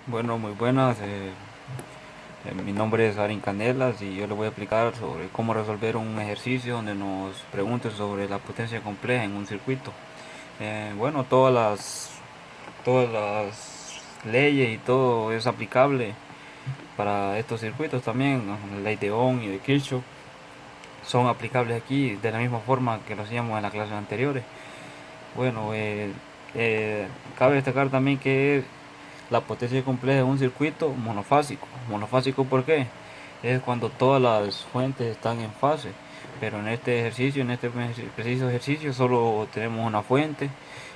Bueno, muy buenas. Mi nombre es Arin Canelas y yo le voy a explicar sobre cómo resolver un ejercicio donde nos pregunte sobre la potencia compleja en un circuito. Bueno, todas las leyes y todo es aplicable para estos circuitos también. La ley de Ohm y de Kirchhoff son aplicables aquí de la misma forma que lo hacíamos en las clases anteriores. Bueno, eh, cabe destacar también que la potencia compleja es un circuito monofásico. ¿Monofásico por qué? Es cuando todas las fuentes están en fase. Pero en este ejercicio, en este preciso ejercicio, solo tenemos una fuente.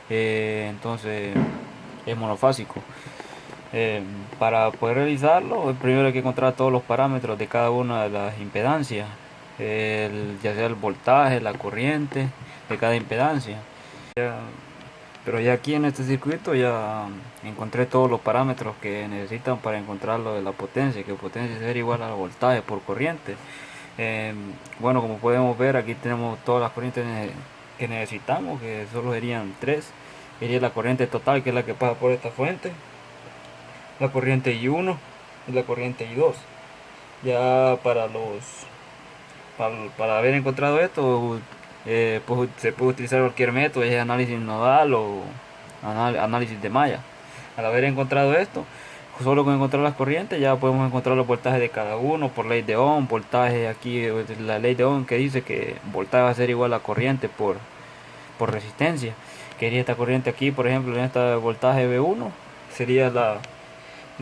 Entonces es monofásico. Eh, para poder realizarlo, primero hay que encontrar todos los parámetros de cada una de las impedancias, ya sea el voltaje, la corriente de cada impedancia. Pero ya aquí en este circuito ya encontré todos los parámetros que necesitan para encontrar lo de la potencia, que potencia es igual al voltaje por corriente. Eh, bueno, como podemos ver, aquí tenemos todas las corrientes que necesitamos, que solo serían tres. Sería la corriente total, que es la que pasa por esta fuente, la corriente I1 y la corriente I2. Ya para haber encontrado esto, pues se puede utilizar cualquier método, ya sea análisis nodal o análisis de malla. Al haber encontrado esto, solo con encontrar las corrientes ya podemos encontrar los voltajes de cada uno por ley de Ohm. Voltaje aquí, la ley de Ohm que dice que voltaje va a ser igual a corriente por resistencia. Quería esta corriente aquí, por ejemplo, en esta voltaje V1 sería la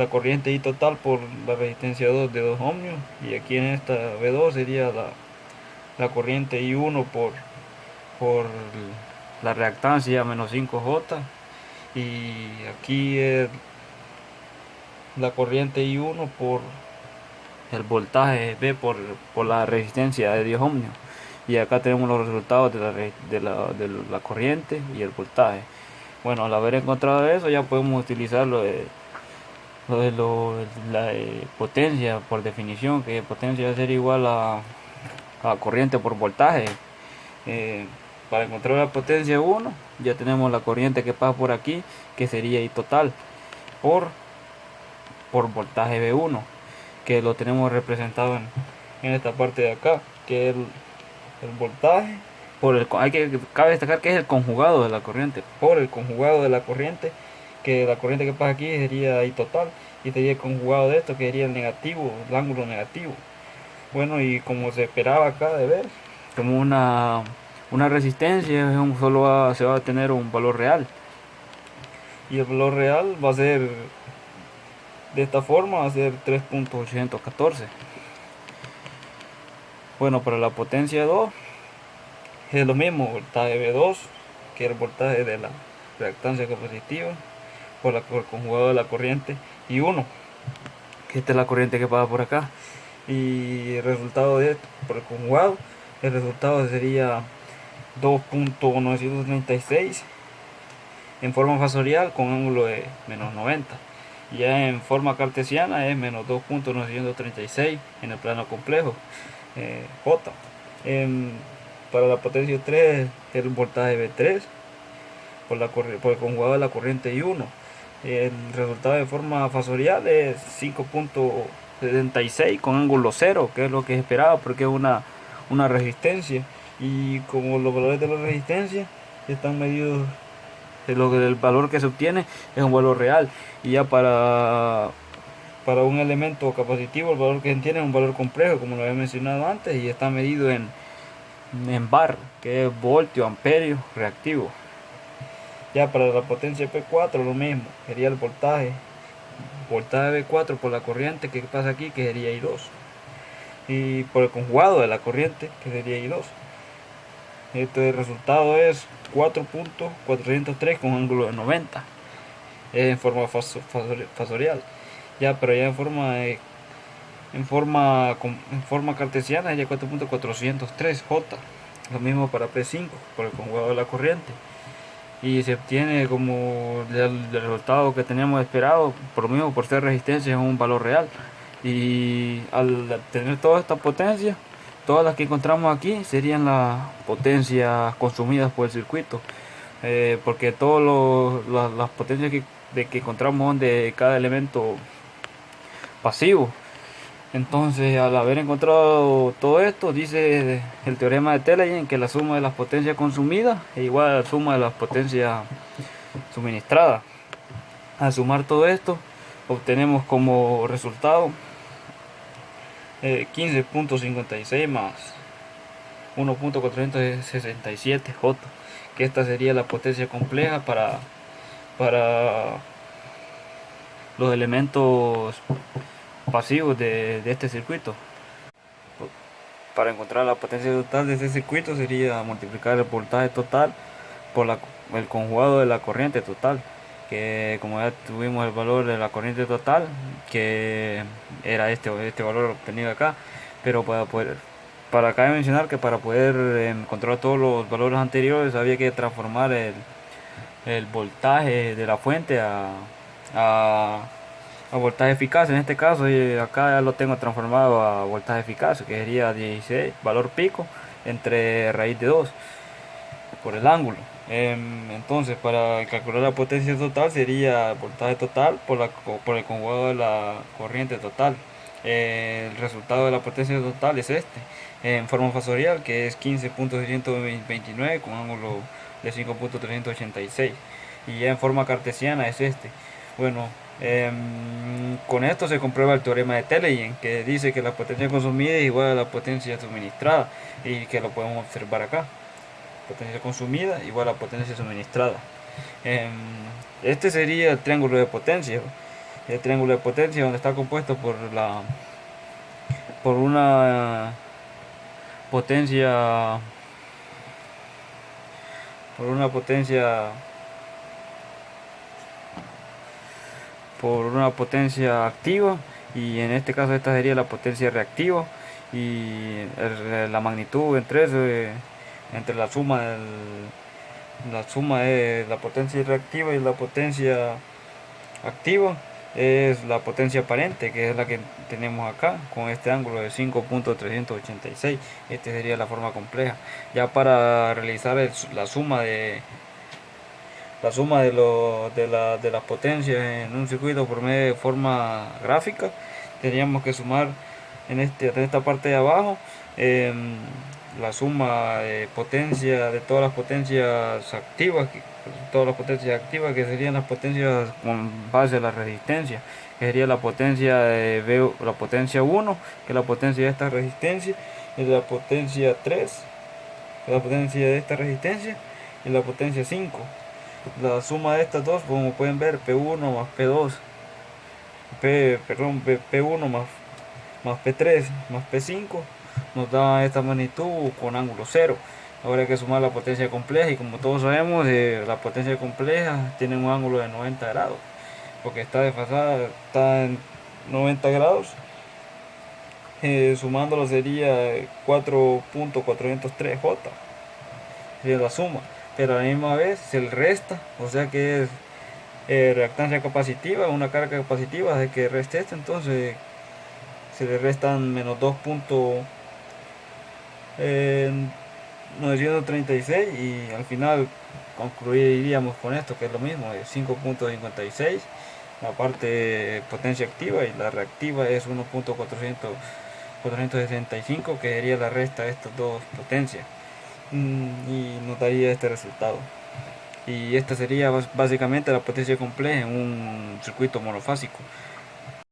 corriente I total por la resistencia 2 de 2 ohmios, y aquí en esta V2 sería la corriente I1 por la reactancia menos 5J, y aquí es la corriente I1 por el voltaje V por la resistencia de 10 ohmios. Y acá tenemos los resultados de la corriente y el voltaje. Bueno, al haber encontrado eso ya podemos utilizar la potencia por definición, que potencia va a ser igual a corriente por voltaje. Eh, para encontrar la potencia 1 ya tenemos la corriente que pasa por aquí, que sería I total por, por voltaje V1, que lo tenemos representado en esta parte de acá, que es el voltaje cabe destacar que es el conjugado de la corriente, por el conjugado de la corriente, que la corriente que pasa aquí sería I total, y sería el conjugado de esto, que sería el negativo, el ángulo negativo. Bueno, y como se esperaba acá de ver, como una resistencia se va a tener un valor real, y el valor real va a ser de esta forma, va a ser 3.814. Bueno, para la potencia 2 es lo mismo, voltaje V2, que es el voltaje de la reactancia capacitiva, por el conjugado de la corriente, y 1, que esta es la corriente que pasa por acá. Y el resultado de esto, por el conjugado, el resultado sería 2.936 en forma fasorial con ángulo de menos 90. Ya en forma cartesiana es menos 2.936 en el plano complejo, J. Para la potencia 3 es el voltaje V3 por el conjugado de la corriente I1. El resultado de forma fasorial es 5.76 con ángulo 0, que es lo que esperaba porque es una resistencia. Y como los valores de la resistencia están medidos, el valor que se obtiene es un valor real. Y ya para un elemento capacitivo, el valor que se tiene es un valor complejo, como lo había mencionado antes, y está medido en bar, que es voltio, amperio, reactivo. Ya para la potencia P4 lo mismo, sería el voltaje V4 por la corriente que pasa aquí, que sería I2, y por el conjugado de la corriente, que sería I2. Este resultado es 4.403 con ángulo de 90, en forma fasorial. Ya, pero ya en forma cartesiana sería 4.403J. Lo mismo para P5 por el conjugado de la corriente, y se obtiene como el resultado que teníamos esperado, por lo mismo por ser resistencia es un valor real. Y al tener toda esta potencia, todas las que encontramos aquí serían las potencias consumidas por el circuito, porque todas las potencias de que encontramos donde cada elemento pasivo. Entonces, al haber encontrado todo esto, dice el teorema de Teleyen que la suma de las potencias consumidas es igual a la suma de las potencias suministradas. Al sumar todo esto, obtenemos como resultado 15.56 más 1.467 J, que esta sería la potencia compleja para los elementos pasivos de este circuito. Para encontrar la potencia total de este circuito sería multiplicar el voltaje total por el conjugado de la corriente total, que como ya tuvimos el valor de la corriente total, que era este valor obtenido acá, pero para acá mencionar que para poder encontrar todos los valores anteriores había que transformar el voltaje de la fuente a voltaje eficaz. En este caso, y acá ya lo tengo transformado a voltaje eficaz, que sería 16 valor pico entre raíz de 2 por el ángulo. Entonces, para calcular la potencia total sería voltaje total por el conjugado de la corriente total. El resultado de la potencia total es este, en forma fasorial, que es 15.629 con ángulo de 5.386, y ya en forma cartesiana es este. Bueno, con esto se comprueba el teorema de Teleyen, que dice que la potencia consumida es igual a la potencia suministrada, y que lo podemos observar acá. Potencia consumida igual a potencia suministrada. Este sería el triángulo de potencia. El triángulo de potencia, donde está compuesto por una potencia por una potencia activa, y en este caso esta sería la potencia reactiva, y la magnitud entre la suma de la potencia reactiva y la potencia activa es la potencia aparente, que es la que tenemos acá con este ángulo de 5.386. Esta sería la forma compleja. Ya para realizar la suma de las potencias en un circuito por medio de forma gráfica, teníamos que sumar en esta parte de abajo la suma de potencia de todas las potencias activas, que serían las potencias con base a la resistencia, que sería la potencia de la potencia 1, que es la potencia de esta resistencia, y la potencia 3, que es la potencia de esta resistencia, y la potencia 5. La suma de estas dos, como pueden ver, P1 más P2, P1 más P3 más P5, nos da esta magnitud con ángulo 0. Ahora hay que sumar la potencia compleja, y como todos sabemos, la potencia compleja tiene un ángulo de 90 grados, porque está desfasada, está en 90 grados. Sumándolo sería 4.403 J, sería la suma, pero a la misma vez se le resta, o sea que es reactancia capacitiva, una carga capacitiva, de que reste esto, entonces se le restan menos 2.936, y al final concluiríamos con esto, que es lo mismo, es 5.56 la parte potencia activa, y la reactiva es 1.465, que sería la resta de estas dos potencias, y nos daría este resultado. Y esta sería básicamente la potencia compleja en un circuito monofásico.